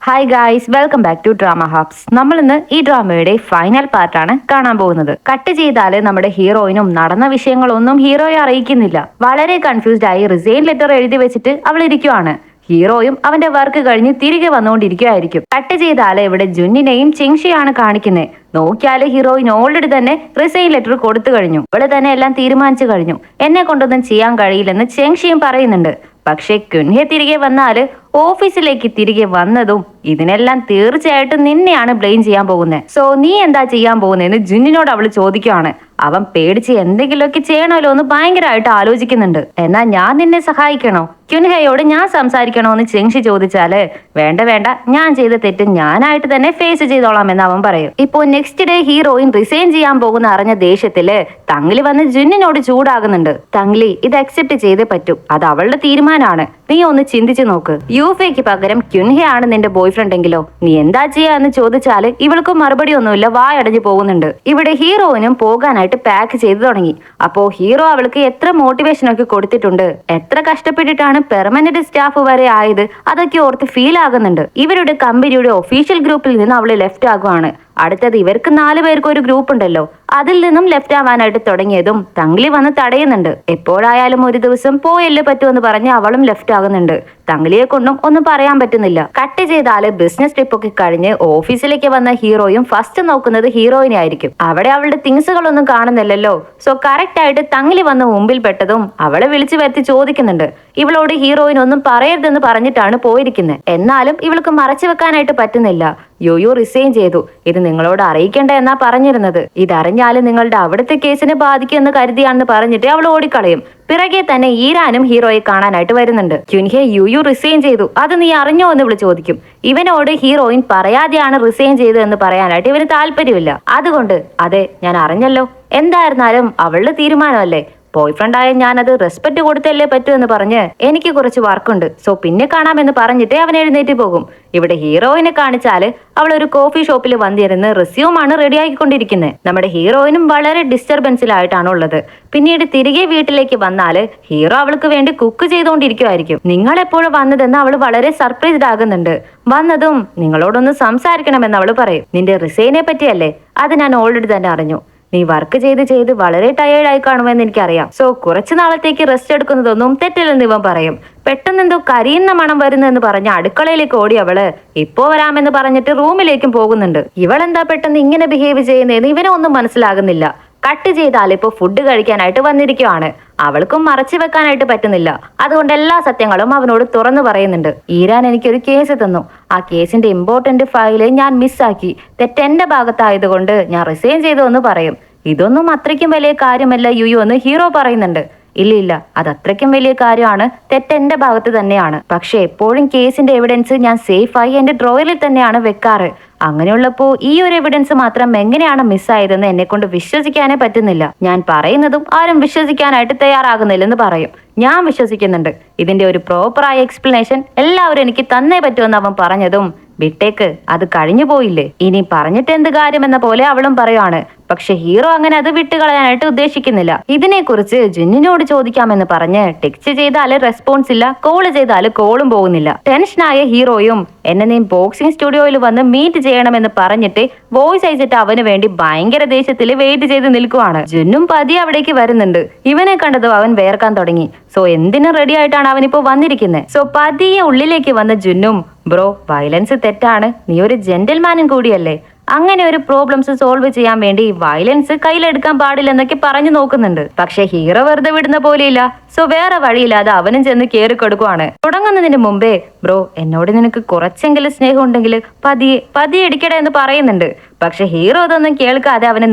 Hi guys, welcome back to drama hubs. നമ്മൾ ഇന്ന് ഈ ഡ്രാമയുടെ ഫൈനൽ പാർട്ടാണ് കാണാൻ പോകുന്നത്. കട്ട് ചെയ്താല് നമ്മുടെ ഹീറോയിനും നടന്ന വിഷയങ്ങളൊന്നും ഹീറോയെ അറിയിക്കുന്നില്ല. വളരെ കൺഫ്യൂസ്ഡ് ആയി റിസൈൻ ലെറ്റർ എഴുതി വെച്ചിട്ട് അവൾ ഇരിക്കുവാണ്. ഹീറോയും അവന്റെ വർക്ക് കഴിഞ്ഞ് തിരികെ വന്നുകൊണ്ടിരിക്കുകയായിരിക്കും. കട്ട് ചെയ്താല് ഇവിടെ ജുന്നിനെയും ചിങ്ഷിയാണ് കാണിക്കുന്നത്. നോക്കിയാല് ഹീറോയിൻ ഓൾറെഡി തന്നെ റിസൈൻ ലെറ്റർ കൊടുത്തു കഴിഞ്ഞു. ഇവിടെ തന്നെ എല്ലാം തീരുമാനിച്ചു കഴിഞ്ഞു. എന്നെ കൊണ്ടൊന്നും ചെയ്യാൻ കഴിയില്ലെന്ന് ചെങ്ഷിയും പറയുന്നുണ്ട്. പക്ഷെ കുൻഹെ തിരികെ വന്നാല് ഓഫീസിലേക്ക് തിരികെ വന്നതും ഇതിനെല്ലാം തീർച്ചയായിട്ടും നിന്നെയാണ് ബ്ലെയിം ചെയ്യാൻ പോകുന്നത്. സോ നീ എന്താ ചെയ്യാൻ പോകുന്നതെന്ന് ജുന്നിനോട് അവള് ചോദിക്കുവാണ്. അവൻ പേടിച്ച് എന്തെങ്കിലുമൊക്കെ ചെയ്യണമല്ലോ എന്ന് ഭയങ്കരമായിട്ട് ആലോചിക്കുന്നുണ്ട്. എന്നാൽ ഞാൻ നിന്നെ സഹായിക്കണോ, ക്യുൻഹയോട് ഞാൻ സംസാരിക്കണോ എന്ന് ചെങ്ഷി ചോദിച്ചാല് വേണ്ട വേണ്ട, ഞാൻ ചെയ്ത തെറ്റ് ഞാനായിട്ട് തന്നെ ഫേസ് ചെയ്തോളാം എന്ന് അവൻ പറയും. ഇപ്പോ നെക്സ്റ്റ് ഡേ ഹീറോയിൻ റിസൈൻ ചെയ്യാൻ പോകുന്ന അറിഞ്ഞ ദേഷ്യത്തില് തങ്ലി വന്ന് ജുന്നിനോട് ചൂടാകുന്നുണ്ട്. തങ്ലി ഇത് അക്സെപ്റ്റ് ചെയ്തേ പറ്റൂ, അത് അവളുടെ തീരുമാനമാണ്. നീ ഒന്ന് ചിന്തിച്ചു നോക്ക്. യൂഫയ്ക്ക് പകരം ക്യുൻഹയാണ് നിന്റെ ബോയ് ഫ്രണ്ട് എങ്കിലോ നീ എന്താ ചെയ്യാന്ന് ചോദിച്ചാല് ഇവൾക്ക് മറുപടി ഒന്നുമില്ല, വായടഞ്ഞു പോകുന്നുണ്ട്. ഇവിടെ ഹീറോയിനും പോകാനായിട്ട് പാക്ക് ചെയ്തു തുടങ്ങി. അപ്പോ ഹീറോ അവൾക്ക് എത്ര മോട്ടിവേഷൻ ഒക്കെ കൊടുത്തിട്ടുണ്ട്, എത്ര കഷ്ടപ്പെട്ടിട്ടാണ് പെർമനന്റ് സ്റ്റാഫ് വരെ ആയത്, അതൊക്കെ ഓർത്ത് ഫീൽ ആകുന്നുണ്ട്. ഇവരുടെ കമ്പനിയുടെ ഒഫീഷ്യൽ ഗ്രൂപ്പിൽ നിന്ന് അവള് ലെഫ്റ്റ് ആകുവാണ്. അടുത്തത് ഇവർക്ക് 4 പേർക്ക് ഒരു ഗ്രൂപ്പ് ഉണ്ടല്ലോ, അതിൽ നിന്നും ലെഫ്റ്റ് ആവാനായിട്ട് തുടങ്ങിയതും തങ്ലി വന്ന് തടയുന്നുണ്ട്. എപ്പോഴായാലും ഒരു ദിവസം പോയല്ലേ പറ്റുമെന്ന് പറഞ്ഞ് അവളും ലെഫ്റ്റ് ആകുന്നുണ്ട്. തങ്ലിയെ കൊണ്ടും ഒന്നും പറയാൻ പറ്റുന്നില്ല. കട്ട് ചെയ്താല് ബിസിനസ് ട്രിപ്പ് ഒക്കെ കഴിഞ്ഞ് ഓഫീസിലേക്ക് വന്ന ഹീറോയും ഫസ്റ്റ് നോക്കുന്നത് ഹീറോയിനെ ആയിരിക്കും. അവിടെ അവളുടെ തിങ്സുകളൊന്നും കാണുന്നില്ലല്ലോ. സോ കറക്റ്റ് ആയിട്ട് തങ്ലി വന്ന് മുമ്പിൽ പെട്ടതും അവളെ വിളിച്ചു വരുത്തി ചോദിക്കുന്നുണ്ട്. ഇവളോട് ഹീറോയിൻ ഒന്നും പറയരുതെന്ന് പറഞ്ഞിട്ടാണ് പോയിരിക്കുന്നത്. എന്നാലും ഇവൾക്ക് മറച്ചു വെക്കാനായിട്ട് പറ്റുന്നില്ല. യോയോ റിസൈൻ ചെയ്തു, ഇത് നിങ്ങളോട് അറിയിക്കേണ്ട എന്നാ പറഞ്ഞിരുന്നത്. ഇതറിഞ്ഞാല് നിങ്ങളുടെ അവിടുത്തെ കേസിനെ ബാധിക്കുമെന്ന് കരുതിയാണെന്ന് പറഞ്ഞിട്ട് അവൾ ഓടിക്കളയും. പിറകെ തന്നെ ഈരാനും ഹീറോയെ കാണാനായിട്ട് വരുന്നുണ്ട്. ക്യുൻഹെ യുയു റിസൈൻ ചെയ്തു, അത് നീ അറിഞ്ഞോ എന്ന് വിളി ചോദിക്കും. ഇവനോട് ഹീറോയിൻ പറയാതെയാണ് റിസൈൻ ചെയ്തത് എന്ന് പറയാനായിട്ട് ഇവന് താല്പര്യമില്ല. അതുകൊണ്ട് അതെ ഞാൻ അറിഞ്ഞല്ലോ, എന്തായിരുന്നാലും അവളുടെ തീരുമാനമല്ലേ, ബോയ് ഫ്രണ്ടായ ഞാനത് റെസ്പെക്ട് കൊടുത്തല്ലേ പറ്റൂ എന്ന് പറഞ്ഞ് എനിക്ക് കുറച്ച് വർക്കുണ്ട്, സോ പിന്നെ കാണാമെന്ന് പറഞ്ഞിട്ട് അവൻ എഴുന്നേറ്റ് പോകും. ഇവിടെ ഹീറോയിനെ കാണിച്ചാല് അവൾ ഒരു കോഫി ഷോപ്പിൽ വന്നിരുന്ന് റെസ്യൂമാണ് റെഡി ആക്കിക്കൊണ്ടിരിക്കുന്നത്. നമ്മുടെ ഹീറോയിനും വളരെ ഡിസ്റ്റർബൻസിലായിട്ടാണ് ഉള്ളത്. പിന്നീട് തിരികെ വീട്ടിലേക്ക് വന്നാല് ഹീറോ അവൾക്ക് വേണ്ടി കുക്ക് ചെയ്തുകൊണ്ടിരിക്കുമായിരിക്കും. നിങ്ങൾ എപ്പോഴും വന്നതെന്ന് അവൾ വളരെ സർപ്രൈസ്ഡ് ആകുന്നുണ്ട്. വന്നതും നിങ്ങളോടൊന്ന് സംസാരിക്കണമെന്ന് അവൾ പറയും. നിന്റെ റിസൈനെ പറ്റിയല്ലേ, അത് ഞാൻ ഓൾറെഡി തന്നെ അറിഞ്ഞു. നീ വർക്ക് ചെയ്ത് വളരെ ടയേർഡ് ആയി കാണുമെന്ന് എനിക്കറിയാം. സോ കുറച്ചു നാളത്തേക്ക് റെസ്റ്റ് എടുക്കുന്നതൊന്നും തെറ്റില്ലെന്ന് ഇവൻ പറയും. പെട്ടെന്ന് എന്തോ കരിയുന്ന മണം വരുന്നെന്ന് പറഞ്ഞ് അടുക്കളയിലേക്ക് ഓടി അവള് ഇപ്പോ വരാമെന്ന് പറഞ്ഞിട്ട് റൂമിലേക്കും പോകുന്നുണ്ട്. ഇവളെന്താ പെട്ടെന്ന് ഇങ്ങനെ ബിഹേവ് ചെയ്യുന്നതെന്ന് ഇവനെ ഒന്നും മനസ്സിലാകുന്നില്ല. കട്ട് ചെയ്താൽ ഇപ്പൊ ഫുഡ് കഴിക്കാനായിട്ട് വന്നിരിക്കുവാണ്. അവൾക്കും മറച്ചു വെക്കാനായിട്ട് പറ്റുന്നില്ല. അതുകൊണ്ട് എല്ലാ സത്യങ്ങളും അവനോട് തുറന്നു പറയുന്നുണ്ട്. ഈരാൻ എനിക്കൊരു കേസ് തന്നു, ആ കേസിന്റെ ഇമ്പോർട്ടന്റ് ഫയല് ഞാൻ മിസ്സാക്കി, തെറ്റെന്റെ ഭാഗത്തായതുകൊണ്ട് ഞാൻ റിസൈൻ ചെയ്തു എന്ന് പറയും. ഇതൊന്നും അത്രയ്ക്കും വലിയ കാര്യമല്ല യുയു എന്ന് ഹീറോ പറയുന്നുണ്ട്. ഇല്ല, അത് അത്രയ്ക്കും വലിയ കാര്യമാണ്, തെറ്റെന്റെ ഭാഗത്ത് തന്നെയാണ്. പക്ഷെ എപ്പോഴും കേസിന്റെ എവിഡൻസ് ഞാൻ സേഫായി എന്റെ ഡ്രോയറിൽ തന്നെയാണ് വെക്കാറ്. അങ്ങനെയുള്ളപ്പോ ഈ ഒരു എവിഡൻസ് മാത്രം എങ്ങനെയാണ് മിസ്സായതെന്ന് എന്നെ കൊണ്ട് വിശ്വസിക്കാനേ പറ്റുന്നില്ല. ഞാൻ പറയുന്നതും ആരും വിശ്വസിക്കാനായിട്ട് തയ്യാറാകുന്നില്ലെന്ന് പറയും. ഞാൻ വിശ്വസിക്കുന്നുണ്ട്. ഇതിന്റെ ഒരു പ്രോപ്പറായ എക്സ്പ്ലനേഷൻ എല്ലാവരും എനിക്ക് തന്നേ പറ്റുമെന്ന് അവൻ പറഞ്ഞതും വിട്ടേക്ക്, അത് കഴിഞ്ഞു പോയില്ലേ, ഇനി പറഞ്ഞിട്ട് എന്ത് കാര്യമെന്ന പോലെ അവളും പറയുവാണ്. പക്ഷെ ഹീറോ അങ്ങനെ അത് വിട്ടുകളയാനായിട്ട് ഉദ്ദേശിക്കുന്നില്ല. ഇതിനെക്കുറിച്ച് ജിന്നിനോട് ചോദിക്കാമെന്ന് പറഞ്ഞ് ടെക്സ്റ്റ് ചെയ്താല് റെസ്പോൺസ് ഇല്ല, കോള് ചെയ്താല് കോളും പോകുന്നില്ല. ടെൻഷനായ ഹീറോയും എന്നെ നീ ബോക്സിംഗ് സ്റ്റുഡിയോയിൽ വന്ന് മീറ്റ് ചെയ്യണമെന്ന് പറഞ്ഞിട്ട് വോയിസ് അയച്ചിട്ട് അവന് വേണ്ടി ഭയങ്കര ദേഷ്യത്തിൽ വെയിറ്റ് ചെയ്ത് നിൽക്കുവാണ്. ജിന്നും പതിയെ അവിടേക്ക് വരുന്നുണ്ട്. ഇവനെ കണ്ടതും അവൻ വേർക്കാൻ തുടങ്ങി. സോ എന്തിനും റെഡി ആയിട്ടാണ് അവനിപ്പോ വന്നിരിക്കുന്നത്. സോ പതിയെ ഉള്ളിലേക്ക് വന്ന ജിന്നും ബ്രോ വയലൻസ് തെറ്റാണ്, നീ ഒരു ജെന്റിൽമാനും കൂടിയല്ലേ, അങ്ങനെ ഒരു പ്രോബ്ലംസ് സോൾവ് ചെയ്യാൻ വേണ്ടി വയലൻസ് കയ്യിലെടുക്കാൻ പാടില്ലെന്നൊക്കെ പറഞ്ഞു നോക്കുന്നുണ്ട്. പക്ഷെ ഹീറോ വെറുതെ വിടുന്ന പോലെയില്ല. സോ വേറെ വഴിയില്ലാതെ അവനും ചെന്ന് കയറി കൊടുക്കുവാണ്. തുടങ്ങുന്നതിന് മുമ്പേ ബ്രോ എന്നോട് നിനക്ക് കുറച്ചെങ്കിലും സ്നേഹം ഉണ്ടെങ്കിൽ പതിയെ അടിക്കട എന്ന് പറയുന്നുണ്ട്. പക്ഷെ ഹീറോ അതൊന്നും കേൾക്കാതെ അവനെ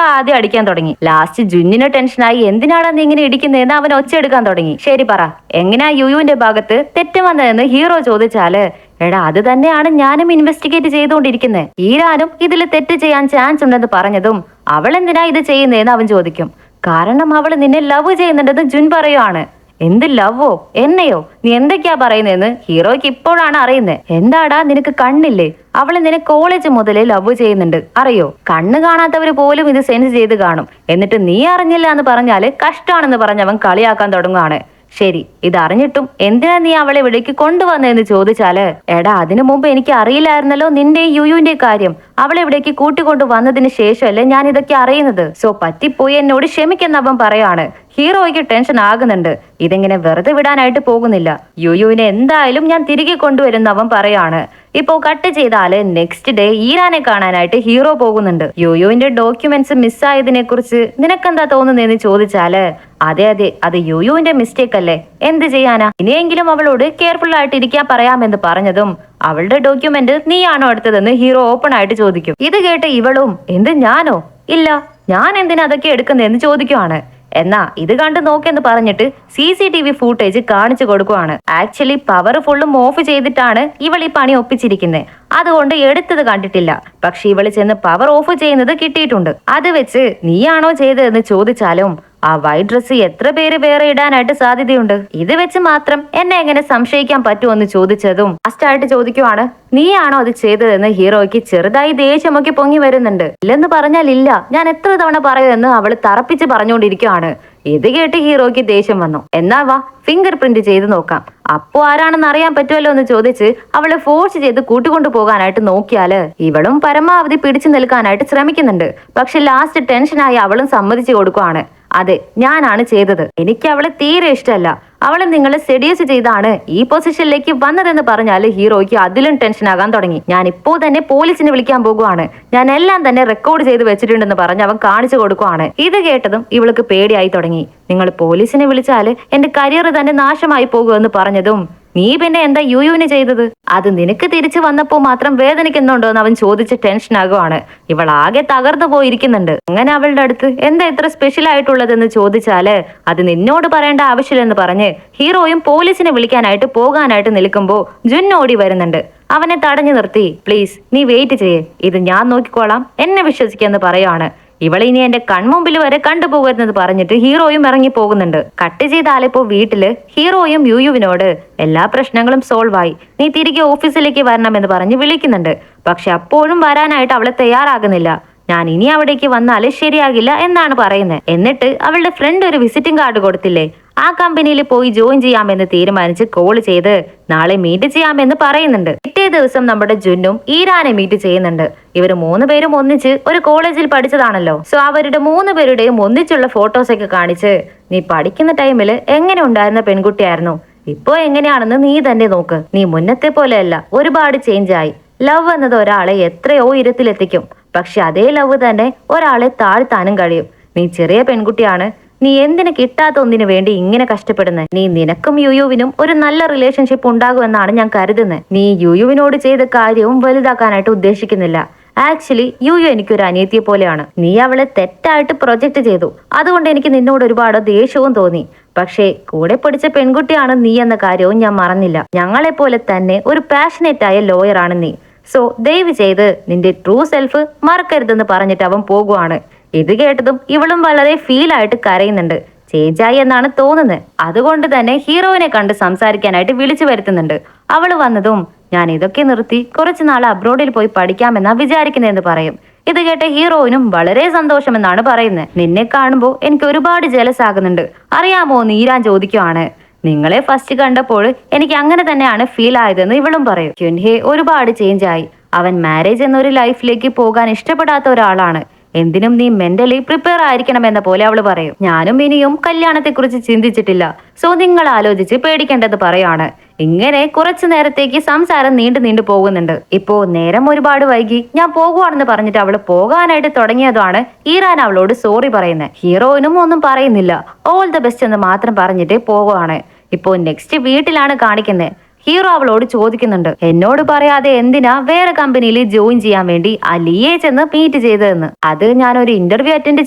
ആദ്യം അടിക്കാൻ തുടങ്ങി. ലാസ്റ്റ് ജുന്നിന് ടെൻഷനായി എന്തിനാണ് നീ ഇങ്ങനെ ഇടിക്കുന്നതെന്ന് അവൻ ഒച്ചെടുക്കാൻ തുടങ്ങി. ശരി പറ, എങ്ങനെയാ യുയുവിന്റെ ഭാഗത്ത് തെറ്റ് വന്നതെന്ന് ഹീറോ ചോദിച്ചാല് എടാ അത് തന്നെയാണ് ഞാനും ഇൻവെസ്റ്റിഗേറ്റ് ചെയ്തുകൊണ്ടിരിക്കുന്നത്. ഈരാനും ഇതിൽ തെറ്റ് ചെയ്യാൻ ചാൻസ് ഉണ്ടെന്ന് പറഞ്ഞതും അവൾ എന്തിനാ ഇത് ചെയ്യുന്നതെന്ന് അവൻ ചോദിക്കും. കാരണം അവൾ നിന്നെ ലവ് ചെയ്യുന്നുണ്ടെന്ന് ജുൻ പറയുവാണ്. എന്ത് ലവോ, എന്നെയോ, നീ എന്തൊക്കെയാ പറയുന്നതെന്ന് ഹീറോയ്ക്ക് ഇപ്പോഴാണ് അറിയുന്നത്. എന്താടാ നിനക്ക് കണ്ണില്ലേ, അവള് നിന്നെ കോളേജ് മുതലേ ലവ് ചെയ്യുന്നുണ്ട് അറിയോ, കണ്ണ് കാണാത്തവര് പോലും ഇത് സെൻസ് ചെയ്ത് കാണും. എന്നിട്ട് നീ അറിഞ്ഞില്ല എന്ന് പറഞ്ഞാല് കഷ്ടമാണെന്ന് പറഞ്ഞ് അവൻ കളിയാക്കാൻ തുടങ്ങുകയാണ്. ശരി, ഇതറിഞ്ഞിട്ടും എന്തിനാ നീ അവളെ ഇവിടേക്ക് കൊണ്ടുവന്നതെന്ന് ചോദിച്ചാല്, എടാ അതിനു മുമ്പ് എനിക്ക് അറിയില്ലായിരുന്നല്ലോ നിന്റെ യുയുവിന്റെ കാര്യം. അവളെ ഇവിടേക്ക് കൂട്ടിക്കൊണ്ടു വന്നതിന് ശേഷമല്ലേ ഞാൻ ഇതൊക്കെ അറിയുന്നത്. സോ പറ്റിപ്പോയി, എന്നോട് ക്ഷമിക്കുന്ന അവൻ പറയാണ്. ഹീറോയ്ക്ക് ടെൻഷൻ ആകുന്നുണ്ട്. ഇതെങ്ങനെ വെറുതെ വിടാനായിട്ട് പോകുന്നില്ല. യുയുവിനെ എന്തായാലും ഞാൻ തിരികെ കൊണ്ടുവരുന്ന അവൻ പറയാണ്. ഇപ്പോ കട്ട് ചെയ്താല് നെക്സ്റ്റ് ഡേ ഈരാനെ കാണാനായിട്ട് ഹീറോ പോകുന്നുണ്ട്. യുയുവിന്റെ ഡോക്യുമെന്റ്സ് മിസ്സായതിനെ കുറിച്ച് നിനക്കെന്താ തോന്നുന്നതെന്ന് ചോദിച്ചാല്, അതെ അതെ, അത് യുയുവിന്റെ മിസ്റ്റേക്ക് അല്ലേ, എന്ത് ചെയ്യാനാ, ഇനിയെങ്കിലും അവളോട് കെയർഫുൾ ആയിട്ട് ഇരിക്കാൻ പറയാമെന്ന് പറഞ്ഞതും അവളുടെ ഡോക്യുമെന്റ് നീയാണോ എടുത്തതെന്ന് ഹീറോ ഓപ്പൺ ആയിട്ട് ചോദിക്കും. ഇത് കേട്ട് ഇവളും, എന്ത് ഞാനോ, ഇല്ല, ഞാൻ എന്തിനാ അതൊക്കെ എടുക്കുന്നതെന്ന് ചോദിക്കുവാണ്. എന്നാ ഇത് കണ്ട് നോക്കെന്ന് പറഞ്ഞിട്ട് CCTV ഫൂട്ടേജ് കാണിച്ചു കൊടുക്കുവാണ്. ആക്ച്വലി പവർ ഫുള്ളും ഓഫ് ചെയ്തിട്ടാണ് ഇവൾ ഈ പണി ഒപ്പിച്ചിരിക്കുന്നത്. അതുകൊണ്ട് എടുത്തത് കണ്ടിട്ടില്ല. പക്ഷെ ഇവള് ചെന്ന് പവർ ഓഫ് ചെയ്യുന്നത് കിട്ടിയിട്ടുണ്ട്. അത് വെച്ച് നീയാണോ ചെയ്തതെന്ന് ചോദിച്ചാലും ആ വൈറ്റ് ഡ്രസ്സ് എത്ര പേര് വേറെ ഇടാനായിട്ട് സാധ്യതയുണ്ട്. ഇത് വെച്ച് മാത്രം എന്നെ എങ്ങനെ സംശയിക്കാൻ പറ്റുമെന്ന് ചോദിച്ചതും ലാസ്റ്റായിട്ട് ചോദിക്കുവാണ്, നീയാണോ അത് ചെയ്തതെന്ന് ഹീറോയ്ക്ക് ചെറുതായി ദേഷ്യമൊക്കെ പൊങ്ങി വരുന്നുണ്ട്. ഇല്ലെന്ന് പറഞ്ഞാൽ ഇല്ല, ഞാൻ എത്ര തവണ പറയുമെന്ന് അവള് തറപ്പിച്ച് പറഞ്ഞുകൊണ്ടിരിക്കുവാണ്. ഇത് കേട്ട് ഹീറോയ്ക്ക് ദേഷ്യം വന്നു. എന്നാ വാ, ഫിംഗർ പ്രിന്റ് ചെയ്ത് നോക്കാം, അപ്പോ ആരാണെന്ന് അറിയാൻ പറ്റുമല്ലോ എന്ന് ചോദിച്ച് അവളെ ഫോഴ്സ് ചെയ്ത് കൂട്ടിക്കൊണ്ടു പോകാനായിട്ട് നോക്കിയാല് ഇവളും പരമാവധി പിടിച്ചു നിൽക്കാനായിട്ട് ശ്രമിക്കുന്നുണ്ട്. പക്ഷെ ലാസ്റ്റ് ടെൻഷനായി അവളും സമ്മതിച്ചു കൊടുക്കുവാണ്. അതെ, ഞാനാണ് ചെയ്തത്. എനിക്ക് അവളെ തീരെ ഇഷ്ടമല്ല. അവളെ നിങ്ങൾ സെഡ്യൂസ് ചെയ്താണ് ഈ പൊസിഷനിലേക്ക് വന്നതെന്ന് പറഞ്ഞാല് ഹീറോയ്ക്ക് അതിലും ടെൻഷൻ ആകാൻ തുടങ്ങി. ഞാൻ ഇപ്പോ തന്നെ പോലീസിനെ വിളിക്കാൻ പോകുവാണ്, ഞാൻ എല്ലാം തന്നെ റെക്കോർഡ് ചെയ്ത് വെച്ചിട്ടുണ്ടെന്ന് പറഞ്ഞ് അവൻ കാണിച്ചു കൊടുക്കുവാണ്. ഇത് കേട്ടതും ഇവൾക്ക് പേടിയായി തുടങ്ങി. നിങ്ങൾ പോലീസിനെ വിളിച്ചാല് എന്റെ കരിയർ തന്നെ നാശമായി പോകുമെന്ന് പറഞ്ഞതും, നീ പിന്നെ എന്താ യുയുവിന് ചെയ്തത്? അത് നിനക്ക് തിരിച്ചു വന്നപ്പോ മാത്രം വേദനിക്കുന്നുണ്ടോ എന്ന് അവൻ ചോദിച്ച് ടെൻഷൻ ആകുവാണ്. ഇവൾ ആകെ തകർന്നു പോയിരിക്കുന്നുണ്ട്. അങ്ങനെ അവളുടെ അടുത്ത് എന്താ ഇത്ര സ്പെഷ്യൽ ആയിട്ടുള്ളതെന്ന് ചോദിച്ചാല്, അത് നിന്നോട് പറയേണ്ട ആവശ്യമില്ലെന്ന് പറഞ്ഞ് ഹീറോയും പോലീസിനെ വിളിക്കാനായിട്ട് പോകാനായിട്ട് നിൽക്കുമ്പോ ജുൻ ഓടി വരുന്നുണ്ട്. അവനെ തടഞ്ഞു നിർത്തി, പ്ലീസ് നീ വെയിറ്റ് ചെയ്യേ, ഇത് ഞാൻ നോക്കിക്കോളാം, എന്നെ വിശ്വസിക്കാന്ന് പറയാണ്. ഇവളെ ഇനി എന്റെ കൺമുമ്പിൽ വരെ കണ്ടുപോകരുതെന്ന് പറഞ്ഞിട്ട് ഹീറോയും ഇറങ്ങി പോകുന്നുണ്ട്. കട്ട് ചെയ്താലിപ്പോ വീട്ടില് ഹീറോയും യുയുവിനോട് എല്ലാ പ്രശ്നങ്ങളും സോൾവ് ആയി, നീ തിരികെ ഓഫീസിലേക്ക് വരണമെന്ന് പറഞ്ഞ് വിളിക്കുന്നുണ്ട്. പക്ഷെ അപ്പോഴും വരാനായിട്ട് അവളെ തയ്യാറാകുന്നില്ല. ഞാൻ ഇനി അവിടേക്ക് വന്നാല് ശരിയാകില്ല എന്നാണ് പറയുന്നത്. എന്നിട്ട് അവളുടെ ഫ്രണ്ട് ഒരു വിസിറ്റിംഗ് കാർഡ് കൊടുത്തില്ലേ, ആ കമ്പനിയിൽ പോയി ജോയിൻ ചെയ്യാമെന്ന് തീരുമാനിച്ച് കോൾ ചെയ്ത് നാളെ മീറ്റ് ചെയ്യാമെന്ന് പറയുന്നുണ്ട്. പിറ്റേ ദിവസം നമ്മുടെ ജുന്നും ഈരാനെ മീറ്റ് ചെയ്യുന്നുണ്ട്. ഇവര് 3 പേരും ഒന്നിച്ച് ഒരു കോളേജിൽ പഠിച്ചതാണല്ലോ. സോ അവരുടെ 3 പേരുടെയും ഒന്നിച്ചുള്ള ഫോട്ടോസ് ഒക്കെ കാണിച്ച്, നീ പഠിക്കുന്ന ടൈമിൽ എങ്ങനെ ഉണ്ടായിരുന്ന പെൺകുട്ടിയായിരുന്നു, ഇപ്പോ എങ്ങനെയാണെന്ന് നീ തന്നെ നോക്ക്, നീ മുന്നത്തെ പോലെയല്ല, ഒരുപാട് ചേഞ്ച് ആയി. ലവ് എന്നത് ഒരാളെ എത്രയോ ഉയരത്തിലെത്തിക്കും, പക്ഷെ അതേ ലവ് തന്നെ ഒരാളെ താഴ്ത്താനും കഴിയും. നീ ചെറിയ പെൺകുട്ടിയാണ്, നീ എന്തിനു കിട്ടാത്ത ഒന്നിനു വേണ്ടി ഇങ്ങനെ കഷ്ടപ്പെടുന്നത്? നിനക്കും യുയുവിനും ഒരു നല്ല റിലേഷൻഷിപ്പ് ഉണ്ടാകുമെന്നാണ് ഞാൻ കരുതുന്നത്. നീ യുയുവിനോട് ചെയ്ത കാര്യവും വലുതാക്കാനായിട്ട് ഉദ്ദേശിക്കുന്നില്ല. ആക്ച്വലി യുയു എനിക്കൊരു അനിയത്തിയെ പോലെയാണ്. നീ അവളെ തെറ്റായിട്ട് പ്രൊജക്ട് ചെയ്തു, അതുകൊണ്ട് എനിക്ക് നിന്നോട് ഒരുപാട് ദേഷ്യവും തോന്നി. പക്ഷേ കൂടെ പഠിച്ച പെൺകുട്ടിയാണ് നീ എന്ന കാര്യവും ഞാൻ മറന്നില്ല. ഞങ്ങളെപ്പോലെ തന്നെ ഒരു പാഷനേറ്റ് ആയ ലോയറാണ് നീ. സോ ദയവ് ചെയ്ത് നിന്റെ ട്രൂ സെൽഫ് മറക്കരുതെന്ന് പറഞ്ഞിട്ട് അവൻ പോകുവാണ്. ഇത് കേട്ടതും ഇവളും വളരെ ഫീൽ ആയിട്ട് കരയുന്നുണ്ട്. ചേച്ചായി എന്നാണ് തോന്നുന്നത്. അതുകൊണ്ട് തന്നെ ഹീറോയിനെ കണ്ട് സംസാരിക്കാനായിട്ട് വിളിച്ചു വരുത്തുന്നുണ്ട്. അവള് വന്നതും, ഞാൻ ഇതൊക്കെ നിർത്തി കുറച്ചു നാൾ അബ്രോഡിൽ പോയി പഠിക്കാമെന്നാ വിചാരിക്കുന്നതെന്ന് പറയും. ഇത് കേട്ട ഹീറോയിനും വളരെ സന്തോഷമെന്നാണ് പറയുന്നത്. നിന്നെ കാണുമ്പോൾ എനിക്ക് ഒരുപാട് ജലസ് ആകുന്നുണ്ട്, അറിയാമോ എന്ന് ഈരാൻ ചോദിക്കുവാണ്. നിങ്ങളെ ഫസ്റ്റ് കണ്ടപ്പോൾ എനിക്ക് അങ്ങനെ തന്നെയാണ് ഫീൽ ആയതെന്ന് ഇവളും പറയും. ക്യുൻഹെ ഒരുപാട് ചേഞ്ച് ആയി. അവൻ മാരേജ് എന്നൊരു ലൈഫിലേക്ക് പോകാൻ ഇഷ്ടപ്പെടാത്ത ഒരാളാണ്. എന്തിനും നീ മെന്റലി പ്രിപ്പയർ ആയിരിക്കണം എന്ന പോലെ അവള് പറയും. ഞാനും ഇനിയും കല്യാണത്തെ കുറിച്ച് ചിന്തിച്ചിട്ടില്ല, സോ നിങ്ങൾ ആലോചിച്ച് പേടിക്കേണ്ടത് പറയാണ്. ഇങ്ങനെ കുറച്ചു നേരത്തേക്ക് സംസാരം നീണ്ടു പോകുന്നുണ്ട്. ഇപ്പോ നേരം ഒരുപാട് വൈകി, ഞാൻ പോകുവാണെന്ന് പറഞ്ഞിട്ട് അവള് പോകാനായിട്ട് തുടങ്ങിയതാണ് ഈരാൻ അവളോട് സോറി പറയുന്നത്. ഹീറോയിനും ഒന്നും പറയുന്നില്ല, ഓൾ ദ ബെസ്റ്റ് എന്ന് മാത്രം പറഞ്ഞിട്ട് പോവുകയാണ്. ഇപ്പോ നെക്സ്റ്റ് വീട്ടിലാണ് കാണിക്കുന്നത്. ഹീറോ അവളോട് ചോദിക്കുന്നുണ്ട്, എന്നോട് പറയാതെ എന്തിനാ വേറെ കമ്പനിയിൽ ജോയിൻ ചെയ്യാൻ വേണ്ടി ആ ലിയെ ചെന്ന് മീറ്റ് ചെയ്തതെന്ന്. അത് ഞാൻ ഒരു ഇന്റർവ്യൂ അറ്റൻഡ്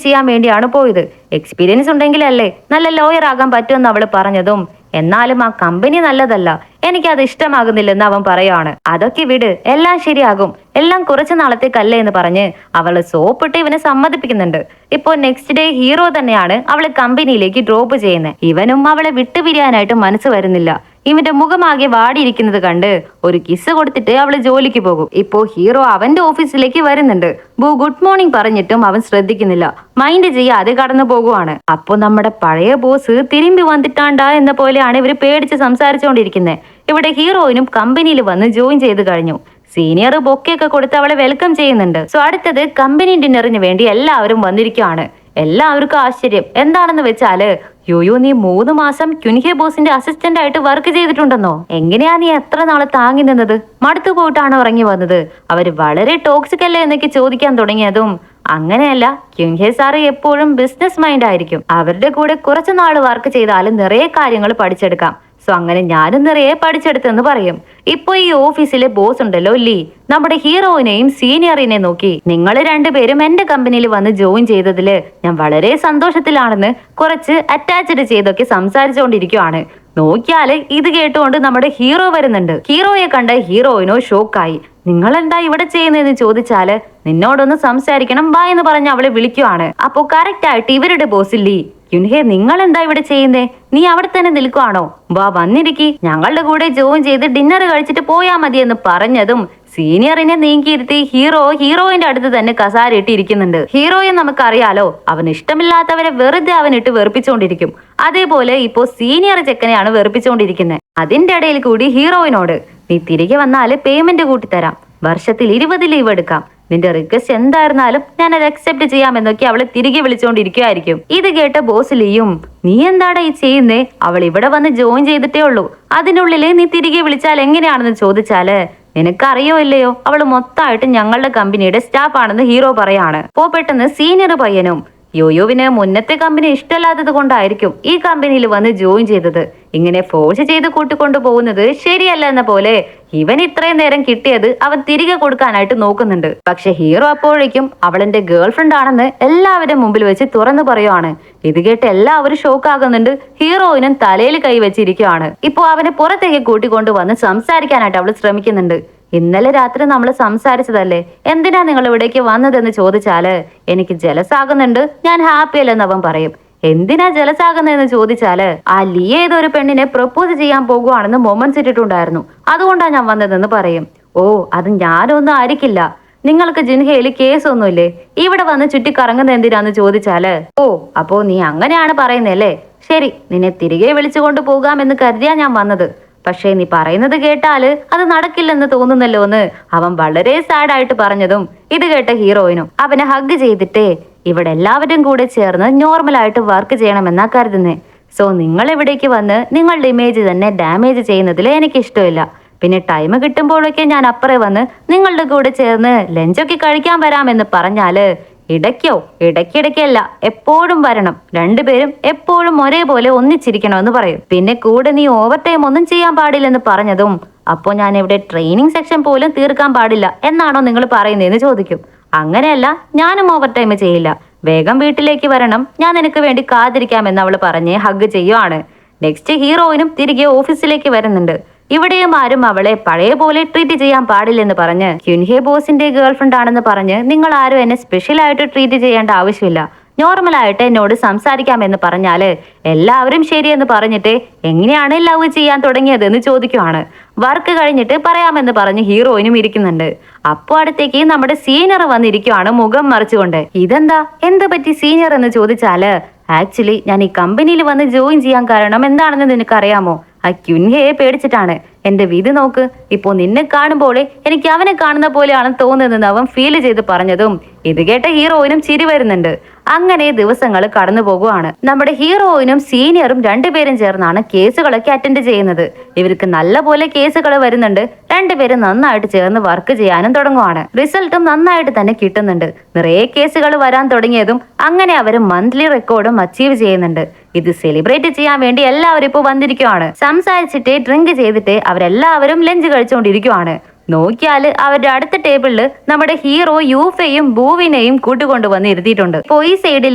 ചെയ്യാൻ വേണ്ടിയാണ് പോയത്. എക്സ്പീരിയൻസ് ഉണ്ടെങ്കിലല്ലേ നല്ല ലോയർ ആകാൻ പറ്റുമെന്ന് അവള് പറഞ്ഞതും, എന്നാലും ആ കമ്പനി നല്ലതല്ല, എനിക്കത് ഇഷ്ടമാകുന്നില്ലെന്ന് അവൻ പറയാണ്. അതൊക്കെ വിട്, എല്ലാം ശരിയാകും, എല്ലാം കുറച്ചു നാളത്തേക്കല്ലേ എന്ന് പറഞ്ഞ് അവള് സോപ്പിട്ട് ഇവനെ സമ്മതിപ്പിക്കുന്നുണ്ട്. ഇപ്പോ നെക്സ്റ്റ് ഡേ ഹീറോ തന്നെയാണ് അവളെ കമ്പനിയിലേക്ക് ഡ്രോപ്പ് ചെയ്യുന്നത്. ഇവനും അവളെ വിട്ടുപിരിയാനായിട്ട് മനസ്സ് വരുന്നില്ല. ഇവന്റെ മുഖമാകെ വാടിയിരിക്കുന്നത് കണ്ട് ഒരു കിസ് കൊടുത്തിട്ട് അവള് ജോലിക്ക് പോകും. ഇപ്പോ ഹീറോ അവന്റെ ഓഫീസിലേക്ക് വരുന്നുണ്ട്. ബു ഗുഡ് മോർണിംഗ് പറഞ്ഞിട്ടും അവൻ ശ്രദ്ധിക്കുന്നില്ല, മൈൻഡ് ചെയ്യാതെ കടന്നു പോകുവാണ്. അപ്പൊ നമ്മുടെ പഴയ ബോസ് തിരുമ്പി വന്നിട്ടാണ്ടാ എന്ന പോലെയാണ് ഇവര് പേടിച്ച് സംസാരിച്ചുകൊണ്ടിരിക്കുന്നത്. ഇവിടെ ഹീറോയിനും കമ്പനിയിൽ വന്ന് ജോയിൻ ചെയ്ത് കഴിഞ്ഞു. സീനിയർ ബൊക്കെയൊക്കെ കൊടുത്ത് അവളെ വെൽക്കം ചെയ്യുന്നുണ്ട്. സോ അടുത്തത് കമ്പനി ഡിന്നറിന് വേണ്ടി എല്ലാവരും വന്നിരിക്കുകയാണ്. എല്ലാവർക്കും ആശ്ചര്യം എന്താണെന്ന് വെച്ചാല്, യോയോ നീ 3 മാസം ക്യുൻഹെ ബോസിന്റെ അസിസ്റ്റന്റ് ആയിട്ട് വർക്ക് ചെയ്തിട്ടുണ്ടെന്നോ? എങ്ങനെയാ നീ എത്ര നാളെ താങ്ങി നിന്നത്? മടുത്തു പോയിട്ടാണോ ഇറങ്ങി വന്നത്? അവര് വളരെ ടോക്സിക് അല്ലേ എന്നൊക്കെ ചോദിക്കാൻ തുടങ്ങിയതും, അങ്ങനെയല്ല, ക്യുൻഹെ സാറ് എപ്പോഴും ബിസിനസ് മൈൻഡ് ആയിരിക്കും. അവരുടെ കൂടെ കുറച്ചു നാൾ വർക്ക് ചെയ്താലും നിറയെ കാര്യങ്ങൾ പഠിച്ചെടുക്കാം. സോ അങ്ങനെ ഞാനും നിറയെ പഠിച്ചെടുത്തെന്ന് പറയും. ഇപ്പൊ ഈ ഓഫീസിലെ ബോസ് ഉണ്ടല്ലോ ലീ, നമ്മുടെ ഹീറോയിനെയും സീനിയറിനെ നോക്കി, നിങ്ങൾ രണ്ടുപേരും എന്റെ കമ്പനിയിൽ വന്ന് ജോയിൻ ചെയ്തതില് ഞാൻ വളരെ സന്തോഷത്തിലാണെന്ന് കുറച്ച് അറ്റാച്ച്ഡ് ചെയ്തൊക്കെ സംസാരിച്ചുകൊണ്ടിരിക്കുവാണ്. നോക്കിയാല് ഇത് കേട്ടുകൊണ്ട് നമ്മുടെ ഹീറോ വരുന്നുണ്ട്. ഹീറോയെ കണ്ട ഹീറോയിനോ ഷോക്കായി. നിങ്ങൾ എന്താ ഇവിടെ ചെയ്യുന്നതെന്ന് ചോദിച്ചാല്, നിന്നോടൊന്ന് സംസാരിക്കണം വാ എന്ന് പറഞ്ഞ് അവളെ വിളിക്കുവാണ്. അപ്പോ കറക്റ്റ് ആയിട്ട് ഇവരുടെ ബോസ് ലീ, ക്യുൻഹെ നിങ്ങൾ എന്താ ഇവിടെ ചെയ്യുന്നേ? നീ അവിടെ തന്നെ നിൽക്കുവാണോ? വാ വന്നിരിക്കി, ഞങ്ങളുടെ കൂടെ ജോയിൻ ചെയ്ത് ഡിന്നർ കഴിച്ചിട്ട് പോയാ മതി എന്ന് പറഞ്ഞതും സീനിയറിനെ നീക്കിയിരുത്തി ഹീറോയിന്റെ അടുത്ത് തന്നെ കസാരയിട്ട് ഇരിക്കുന്നുണ്ട്. ഹീറോയെ നമുക്കറിയാലോ, അവന് ഇഷ്ടമില്ലാത്തവരെ വെറുതെ അവനിട്ട് വെറുപ്പിച്ചുകൊണ്ടിരിക്കും. അതേപോലെ ഇപ്പോ സീനിയർ ചെക്കനെയാണ് വെറുപ്പിച്ചുകൊണ്ടിരിക്കുന്നത്. അതിന്റെ ഇടയിൽ കൂടി ഹീറോയിനോട്, നീ തിരികെ വന്നാല് പേയ്മെന്റ് കൂട്ടിത്തരാം, വർഷത്തിൽ 20 ലീവ് എടുക്കാം, നിന്റെ റിക്വസ്റ്റ് എന്തായിരുന്നാലും ഞാൻ അത് അക്സെപ്റ്റ് ചെയ്യാമെന്നൊക്കെ അവളെ തിരികെ വിളിച്ചുകൊണ്ടിരിക്കുമായിരിക്കും. ഇത് കേട്ട ബോസ് ലീയും, നീ എന്താടാ ഈ ചെയ്യുന്നേ? അവൾ ഇവിടെ വന്ന് ജോയിൻ ചെയ്തിട്ടേ ഉള്ളൂ, അതിനുള്ളില് നീ തിരികെ വിളിച്ചാൽ എങ്ങനെയാണെന്ന് ചോദിച്ചാല്, നിനക്കറിയോ ഇല്ലയോ, അവള് മൊത്തമായിട്ട് ഞങ്ങളുടെ കമ്പനിയുടെ സ്റ്റാഫ് ആണെന്ന് ഹീറോ പറയാണ്. അപ്പോ പെട്ടെന്ന് സീനിയർ പയ്യനും, യോയോവിന് മുന്നത്തെ കമ്പനി ഇഷ്ടമല്ലാത്തത് കൊണ്ടായിരിക്കും ഈ കമ്പനിയിൽ വന്ന് ജോയിൻ ചെയ്തത്, ഇങ്ങനെ ഫോഴ്സ് ചെയ്ത് കൂട്ടിക്കൊണ്ടു പോകുന്നത് ശരിയല്ല എന്ന പോലെ ഇവൻ ഇത്രയും നേരം കിട്ടിയത് അവൻ തിരികെ കൊടുക്കാനായിട്ട് നോക്കുന്നുണ്ട്. പക്ഷെ ഹീറോ അപ്പോഴേക്കും അവളെന്റെ ഗേൾ ഫ്രണ്ട് ആണെന്ന് എല്ലാവരുടെ മുമ്പിൽ വെച്ച് തുറന്നു പറയുവാണ്. ഇത് കേട്ട് എല്ലാവരും ഷോക്ക് ആകുന്നുണ്ട്. ഹീറോയിനും തലയിൽ കൈ വെച്ചിരിക്കുവാണ്. ഇപ്പോ അവനെ പുറത്തേക്ക് കൂട്ടിക്കൊണ്ടു വന്ന് സംസാരിക്കാനായിട്ട് അവൾ ശ്രമിക്കുന്നുണ്ട്. ഇന്നലെ രാത്രി നമ്മൾ സംസാരിച്ചതല്ലേ, എന്തിനാ നിങ്ങൾ ഇവിടേക്ക് വന്നതെന്ന് ചോദിച്ചാല്, എനിക്ക് ജലസാകുന്നുണ്ട്, ഞാൻ ഹാപ്പി അല്ലെന്ന് അവൻ പറയും. എന്തിനാ ജലസാകുന്നതെന്ന് ചോദിച്ചാല്, ആ ലീ ഏതൊരു പെണ്ണിനെ പ്രപ്പോസ് ചെയ്യാൻ പോകുവാണെന്ന് മൊമെന്റ്സ് ഇട്ടിട്ടുണ്ടായിരുന്നു, അതുകൊണ്ടാണ് ഞാൻ വന്നതെന്ന് പറയും. ഓ അത് ഞാനൊന്നും ആയിരിക്കില്ല, നിങ്ങൾക്ക് ജിൻഹയിൽ കേസൊന്നുമില്ലേ, ഇവിടെ വന്ന് ചുറ്റിക്കറങ്ങുന്ന എന്തിനാന്ന് ചോദിച്ചാല്, ഓ അപ്പോ നീ അങ്ങനെയാണ് പറയുന്നല്ലേ, ശരി നിന്നെ തിരികെ വിളിച്ചുകൊണ്ട് പോകാമെന്ന് കരുതിയാ ഞാൻ വന്നത്, പക്ഷേ നീ പറയുന്നത് കേട്ടാല് അത് നടക്കില്ലെന്ന് തോന്നുന്നല്ലോ എന്ന് അവൻ വളരെ സാഡായിട്ട് പറഞ്ഞതും ഇത് കേട്ട ഹീറോയിനും അവനെ ഹഗ് ചെയ്തിട്ടേ, ഇവിടെ എല്ലാവരും കൂടെ ചേർന്ന് നോർമലായിട്ട് വർക്ക് ചെയ്യണമെന്നാ കരുതുന്നേ. സോ നിങ്ങൾ ഇവിടേക്ക് വന്ന് നിങ്ങളുടെ ഇമേജ് തന്നെ ഡാമേജ് ചെയ്യുന്നതിൽ എനിക്ക് ഇഷ്ടമില്ല. പിന്നെ ടൈം കിട്ടുമ്പോഴൊക്കെ ഞാൻ അപ്പുറേ വന്ന് നിങ്ങളുടെ കൂടെ ചേർന്ന് ലഞ്ചൊക്കെ കഴിക്കാൻ വരാമെന്ന് പറഞ്ഞാല്, ഇടയ്ക്കിടയ്ക്കല്ല എപ്പോഴും വരണം, രണ്ടുപേരും എപ്പോഴും ഒരേപോലെ ഒന്നിച്ചിരിക്കണമെന്ന് പറയും. പിന്നെ കൂടെ നീ ഓവർ ടൈം ഒന്നും ചെയ്യാൻ പാടില്ലെന്ന് പറഞ്ഞതും, അപ്പോ ഞാൻ ഇവിടെ ട്രെയിനിങ് സെക്ഷൻ പോലും തീർക്കാൻ പാടില്ല എന്നാണോ നിങ്ങൾ പറയുന്നതെന്ന് ചോദിക്കും. അങ്ങനെയല്ല, ഞാനും ഓവർ ടൈം ചെയ്യില്ല, വേഗം വീട്ടിലേക്ക് വരണം, ഞാൻ നിനക്ക് വേണ്ടി കാത്തിരിക്കാമെന്ന് അവള് പറഞ്ഞ് ഹഗ് ചെയ്യുവാണ്. നെക്സ്റ്റ് ഹീറോയിനും തിരികെ ഓഫീസിലേക്ക് വരുന്നുണ്ട്. ഇവിടെയും ആരും അവളെ പഴയ പോലെ ട്രീറ്റ് ചെയ്യാൻ പാടില്ലെന്ന് പറഞ്ഞ്, ക്യുൻഹെ ബോസിന്റെ ഗേൾഫ്രണ്ട് ആണെന്ന് പറഞ്ഞ് നിങ്ങൾ ആരും എന്നെ സ്പെഷ്യൽ ആയിട്ട് ട്രീറ്റ് ചെയ്യേണ്ട ആവശ്യമില്ല, നോർമലായിട്ട് എന്നോട് സംസാരിക്കാമെന്ന് പറഞ്ഞാല് എല്ലാവരും ശരിയെന്ന് പറഞ്ഞിട്ട് എങ്ങനെയാണ് ലവ് ചെയ്യാൻ തുടങ്ങിയതെന്ന് ചോദിക്കുവാണ്. വർക്ക് കഴിഞ്ഞിട്ട് പറയാമെന്ന് പറഞ്ഞ് ഹീറോയിനും ഇരിക്കുന്നുണ്ട്. അപ്പോ അടുത്തേക്ക് നമ്മുടെ സീനിയർ വന്നിരിക്കുവാണ് മുഖം മറിച്ചുകൊണ്ട്. ഇതെന്താ, എന്ത് പറ്റി സീനിയർ എന്ന് ചോദിച്ചാല്, ആക്ച്വലി ഞാൻ ഈ കമ്പനിയിൽ വന്ന് ജോയിൻ ചെയ്യാൻ കാരണം എന്താണെന്ന് നിനക്കറിയാമോ? ആ ക്യുൻഹയെ പേടിച്ചിട്ടാണ്. എന്റെ വിധി നോക്ക്, ഇപ്പോ നിന്നെ കാണുമ്പോൾ എനിക്ക് അവനെ കാണുന്ന പോലെയാണ് തോന്നുന്നതെന്ന് അവൻ ഫീൽ ചെയ്ത് പറഞ്ഞതും ഇത് കേട്ട ഹീറോയിനും ചിരി വരുന്നുണ്ട്. അങ്ങനെ ദിവസങ്ങൾ കടന്നു പോകുവാണ്. നമ്മുടെ ഹീറോയിനും സീനിയറും രണ്ടുപേരും ചേർന്നാണ് കേസുകളൊക്കെ അറ്റൻഡ് ചെയ്യുന്നത്. ഇവർക്ക് നല്ല പോലെ കേസുകൾ വരുന്നുണ്ട്. രണ്ടുപേരും നന്നായിട്ട് ചേർന്ന് വർക്ക് ചെയ്യാനും തുടങ്ങുവാണ്. റിസൾട്ടും നന്നായിട്ട് തന്നെ കിട്ടുന്നുണ്ട്. നിറയെ കേസുകൾ വരാൻ തുടങ്ങിയതും അങ്ങനെ അവർ മന്ത്ലി റെക്കോർഡും അച്ചീവ് ചെയ്യുന്നുണ്ട്. ഇത് സെലിബ്രേറ്റ് ചെയ്യാൻ വേണ്ടി എല്ലാവരും ഇപ്പോൾ വന്നിരിക്കുവാണ്. സംസാരിച്ചിട്ട് ഡ്രിങ്ക് ചെയ്തിട്ട് അവരെല്ലാവരും ലഞ്ച് കഴിച്ചുകൊണ്ടിരിക്കുവാണ്. നോക്കിയാല് അവരുടെ അടുത്ത ടേബിളില് നമ്മുടെ ഹീറോ യൂഫയും ബൂവിനെയും കൂട്ടുകൊണ്ടുവന്ന് ഇരുത്തിയിട്ടുണ്ട്. ഇപ്പോ ഈ സൈഡിൽ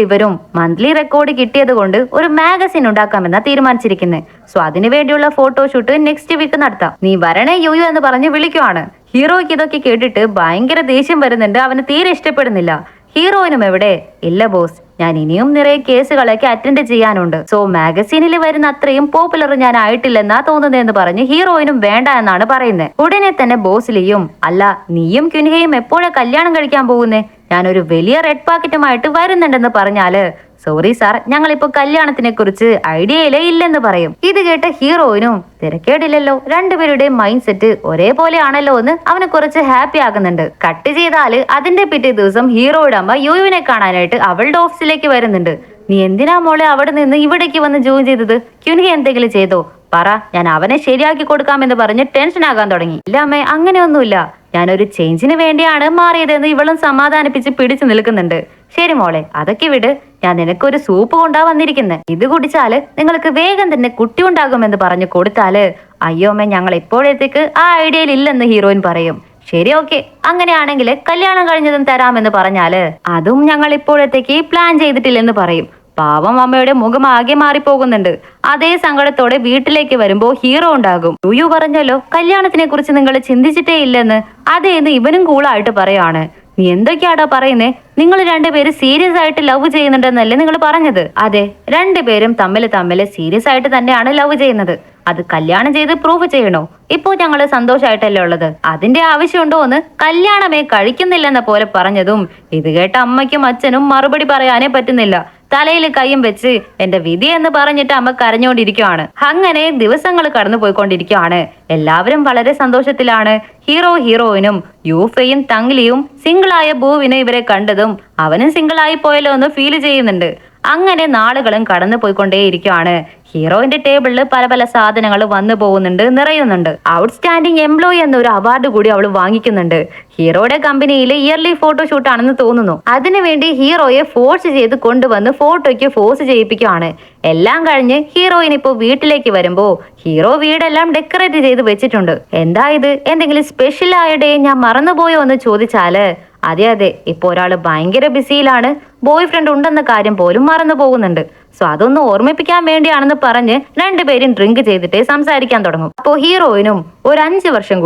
ഇവരും മന്ത്ലി റെക്കോർഡ് കിട്ടിയത് കൊണ്ട് ഒരു മാഗസിൻ ഉണ്ടാക്കാമെന്നാ തീരുമാനിച്ചിരിക്കുന്നത്. സോ അതിനു വേണ്ടിയുള്ള ഫോട്ടോഷൂട്ട് നെക്സ്റ്റ് വീക്ക് നടത്താം, നീ വരണേ യൂയു എന്ന് പറഞ്ഞ് വിളിക്കുവാണ്. ഹീറോയ്ക്ക് ഇതൊക്കെ കേട്ടിട്ട് ഭയങ്കര ദേഷ്യം വരുന്നുണ്ട്. അവന് തീരെ ഇഷ്ടപ്പെടുന്നില്ല. ഹീറോയിനും എവിടെ? ഇല്ല ബോസ്, ഞാൻ ഇനിയും നിറയെ കേസുകളൊക്കെ അറ്റൻഡ് ചെയ്യാനുണ്ട്. സോ മാഗസീനിൽ വരുന്ന അത്രയും പോപ്പുലർ ഞാൻ ആയിട്ടില്ലെന്നാ തോന്നുന്നതെന്ന് പറഞ്ഞ് ഹീറോയിനും വേണ്ട എന്നാണ് പറയുന്നത്. ഉടനെ തന്നെ ബോസ് ലിയും, അല്ല നീയും ക്യുൻഹയും എപ്പോഴാ കല്യാണം കഴിക്കാൻ പോകുന്നേ? ഞാനൊരു വലിയ റെഡ് പാക്കറ്റുമായിട്ട് വരുന്നുണ്ടെന്ന് പറഞ്ഞാല് സോറി സാർ, ഞങ്ങളിപ്പോ കല്യാണത്തിനെ കുറിച്ച് ഐഡിയയിലേ ഇല്ലെന്ന് പറയും. ഇത് കേട്ട ഹീറോയിനും തിരക്കേടില്ലല്ലോ, രണ്ടുപേരുടെയും മൈൻഡ് സെറ്റ് ഒരേപോലെ ആണല്ലോ എന്ന് അവനെ കുറച്ച് ഹാപ്പി ആകുന്നുണ്ട്. കട്ട് ചെയ്താല് അതിന്റെ പിറ്റേ ദിവസം ഹീറോയുടെ അമ്മ യുവിനെ കാണാനായിട്ട് അവളുടെ ഓഫീസിലേക്ക് വരുന്നുണ്ട്. നീ എന്തിനാ മോളെ അവിടെ നിന്ന് ഇവിടേക്ക് വന്ന് ജോയിൻ ചെയ്തത്? ക്യുൻഹി എന്തെങ്കിലും ചെയ്തോ? പറ, ഞാൻ അവനെ ശരിയാക്കി കൊടുക്കാമെന്ന് പറഞ്ഞ് ടെൻഷൻ ആകാൻ തുടങ്ങി. ഇല്ല അമ്മേ, അങ്ങനെയൊന്നുമില്ല, ഞാനൊരു ചേഞ്ചിന് വേണ്ടിയാണ് മാറിയതെന്ന് ഇവളും സമാധാനിപ്പിച്ച് പിടിച്ചു നിൽക്കുന്നുണ്ട്. ശരി മോളെ, അതൊക്കെ വിട്, ഞാൻ നിനക്കൊരു സൂപ്പ് കൊണ്ടാ വന്നിരിക്കുന്നത്. ഇത് കുടിച്ചാല് നിങ്ങൾക്ക് വേഗം തന്നെ കുട്ടി ഉണ്ടാകുമെന്ന് പറഞ്ഞു കൊടുത്താല് അയ്യോ അമ്മ, ഞങ്ങൾ ഇപ്പോഴത്തേക്ക് ആ ഐഡിയയിൽ ഇല്ലെന്ന് ഹീറോയിൻ പറയും. ശരി ഓക്കെ, അങ്ങനെയാണെങ്കിൽ കല്യാണം കഴിഞ്ഞതും തരാമെന്ന് പറഞ്ഞാല് അതും ഞങ്ങൾ ഇപ്പോഴത്തേക്ക് പ്ലാൻ ചെയ്തിട്ടില്ലെന്ന് പറയും. പാവം അമ്മയുടെ മുഖം ആകെ മാറിപ്പോകുന്നുണ്ട്. അതേ സങ്കടത്തോടെ വീട്ടിലേക്ക് വരുമ്പോ ഹീറോ ഉണ്ടാകും. യുയു പറഞ്ഞല്ലോ കല്യാണത്തിനെ കുറിച്ച് നിങ്ങൾ ചിന്തിച്ചിട്ടേ ഇല്ലെന്ന്. അതേന്ന് ഇവനും കൂളായിട്ട് പറയാണ്. നീ എന്തൊക്കെയാടാ പറയുന്നേ? നിങ്ങൾ രണ്ടുപേരും സീരിയസ് ആയിട്ട് ലവ് ചെയ്യുന്നുണ്ടെന്നല്ലേ നിങ്ങൾ പറഞ്ഞത്? അതെ, രണ്ടുപേരും തമ്മിൽ സീരിയസ് ആയിട്ട് തന്നെയാണ് ലവ് ചെയ്യുന്നത്. അത് കല്യാണം ചെയ്ത് പ്രൂവ് ചെയ്യണോ? ഇപ്പോ ഞങ്ങള് സന്തോഷമായിട്ടല്ലേ ഉള്ളത്, അതിന്റെ ആവശ്യമുണ്ടോ എന്ന് കല്യാണമേ കഴിക്കുന്നില്ലെന്ന പോലെ പറഞ്ഞതും ഇത് കേട്ട അമ്മയ്ക്കും അച്ഛനും മറുപടി പറയാനേ പറ്റുന്നില്ല. തലയിൽ കൈയും വെച്ച് എന്റെ വിധി എന്ന് പറഞ്ഞിട്ട് അമ്മ കരഞ്ഞുകൊണ്ടിരിക്കുകയാണ്. അങ്ങനെ ദിവസങ്ങൾ കടന്നു പോയിക്കൊണ്ടിരിക്കുകയാണ്. എല്ലാവരും വളരെ സന്തോഷത്തിലാണ്. ഹീറോയിനും യൂഫയും തങ്ലിയും സിംഗിളായ ബൂവിന് ഇവരെ കണ്ടതും അവനും സിംഗിളായി പോയല്ലോ എന്ന് ഫീൽ ചെയ്യുന്നുണ്ട്. അങ്ങനെ നാളുകളും കടന്നു പോയിക്കൊണ്ടേയിരിക്കുകയാണ്. ഹീറോയിന്റെ ടേബിളിൽ പല പല സാധനങ്ങൾ വന്നു പോകുന്നുണ്ട്, നിറയുന്നുണ്ട്. ഔട്ട്സ്റ്റാൻഡിംഗ് എംപ്ലോയി എന്നൊരു അവാർഡ് കൂടി അവൾ വാങ്ങിക്കുന്നുണ്ട്. ഹീറോയുടെ കമ്പനിയിൽ ഇയർലി ഫോട്ടോഷൂട്ട് ആണെന്ന് തോന്നുന്നു. അതിനുവേണ്ടി ഹീറോയെ ഫോഴ്സ് ചെയ്ത് കൊണ്ടുവന്ന് ഫോട്ടോയ്ക്ക് ഫോഴ്സ് ചെയ്യിപ്പിക്കുകയാണ്. എല്ലാം കഴിഞ്ഞ് ഹീറോയിൻ ഇപ്പോൾ വീട്ടിലേക്ക് വരുമ്പോ ഹീറോ വീടെല്ലാം ഡെക്കറേറ്റ് ചെയ്ത് വെച്ചിട്ടുണ്ട്. എന്താ ഇത്, എന്തെങ്കിലും സ്പെഷ്യൽ ആയ ഡേ ഞാൻ മറന്നുപോയോ എന്ന് ചോദിച്ചാല് അതെ, ഇപ്പൊ ഒരാള് ഭയങ്കര ബിസിയിലാണ്, ബോയ് ഫ്രണ്ട് ഉണ്ടെന്ന കാര്യം പോലും മറന്നു പോകുന്നുണ്ട്. സോ അതൊന്ന് ഓർമ്മിപ്പിക്കാൻ വേണ്ടിയാണെന്ന് പറഞ്ഞ് രണ്ടുപേരും ഡ്രിങ്ക് ചെയ്തിട്ട് സംസാരിക്കാൻ തുടങ്ങും. അപ്പോ ഹീറോയിനും ഒരു 5 വർഷം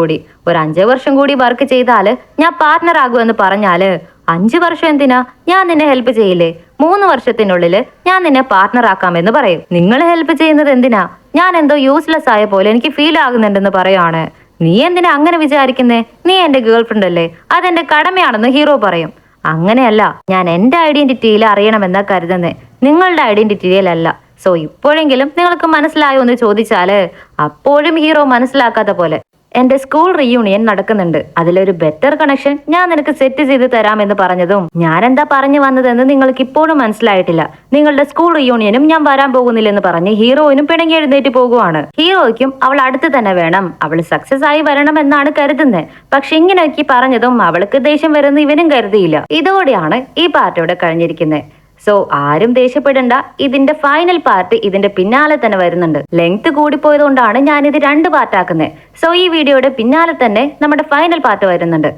കൂടി വർക്ക് ചെയ്താല് ഞാൻ പാർട്ട്ണർ ആകുമെന്ന് പറഞ്ഞാല് 5 വർഷം എന്തിനാ, ഞാൻ നിന്നെ ഹെൽപ്പ് ചെയ്യില്ലേ, 3 വർഷത്തിനുള്ളില് ഞാൻ നിന്നെ പാർട്ട്ണർ ആക്കാമെന്ന് പറയും. നിങ്ങൾ ഹെൽപ്പ് ചെയ്യുന്നത് എന്തിനാ, ഞാൻ എന്തോ യൂസ്ലെസ് ആയ പോലെ എനിക്ക് ഫീൽ ആകുന്നുണ്ടെന്ന് പറയാണ്. നീ എന്തിനാ അങ്ങനെ വിചാരിക്കുന്നേ, നീ എന്റെ ഗേൾ ഫ്രണ്ട് അല്ലേ, അതെന്റെ കടമയാണെന്ന് ഹീറോ പറയും. അങ്ങനെയല്ല, ഞാൻ എന്റെ ഐഡന്റിറ്റിയിൽ അറിയണമെന്നാ കരുതുന്നേ, നിങ്ങളുടെ ഐഡന്റിറ്റിയിലല്ല. സോ ഇപ്പോഴെങ്കിലും നിങ്ങൾക്ക് മനസ്സിലായോ എന്ന് ചോദിച്ചാല് അപ്പോഴും ഹീറോ മനസ്സിലാക്കാത്ത പോലെ. എന്റെ സ്കൂൾ റീയൂണിയൻ നടക്കുന്നുണ്ട്, അതിലൊരു ബെറ്റർ കണക്ഷൻ ഞാൻ നിനക്ക് സെറ്റ് ചെയ്ത് തരാമെന്ന് പറഞ്ഞതും ഞാൻ എന്താ പറഞ്ഞു വന്നതെന്ന് നിങ്ങൾക്ക് ഇപ്പോഴും മനസ്സിലായിട്ടില്ല. നിങ്ങളുടെ സ്കൂൾ റീയൂണിയനും ഞാൻ വരാൻ പോകുന്നില്ലെന്ന് പറഞ്ഞ് ഹീറോയിനും പിണങ്ങി എഴുന്നേറ്റ് പോകുവാണ്. ഹീറോയ്ക്കും അവൾ അടുത്ത് തന്നെ വേണം, അവൾ സക്സസ് ആയി വരണം എന്നാണ് കരുതുന്നത്. പക്ഷെ ഇങ്ങനെയൊക്കെ പറഞ്ഞതും അവൾക്ക് ദേഷ്യം വരുന്ന ഇവനും കരുതിയില്ല. ഇതോടെയാണ് ഈ പാർട്ടിയുടെ കഴിഞ്ഞിരിക്കുന്നത്. സോ ആരും ദേഷ്യപ്പെടണ്ട, ഇതിന്റെ ഫൈനൽ പാർട്ട് ഇതിന്റെ പിന്നാലെ തന്നെ വരുന്നുണ്ട്. ലെങ്ത് കൂടിപ്പോയതുകൊണ്ടാണ് ഞാൻ ഇത് 2 പാർട്ടാക്കുന്നത്. സോ ഈ വീഡിയോയുടെ പിന്നാലെ തന്നെ നമ്മുടെ ഫൈനൽ പാർട്ട് വരുന്നുണ്ട്.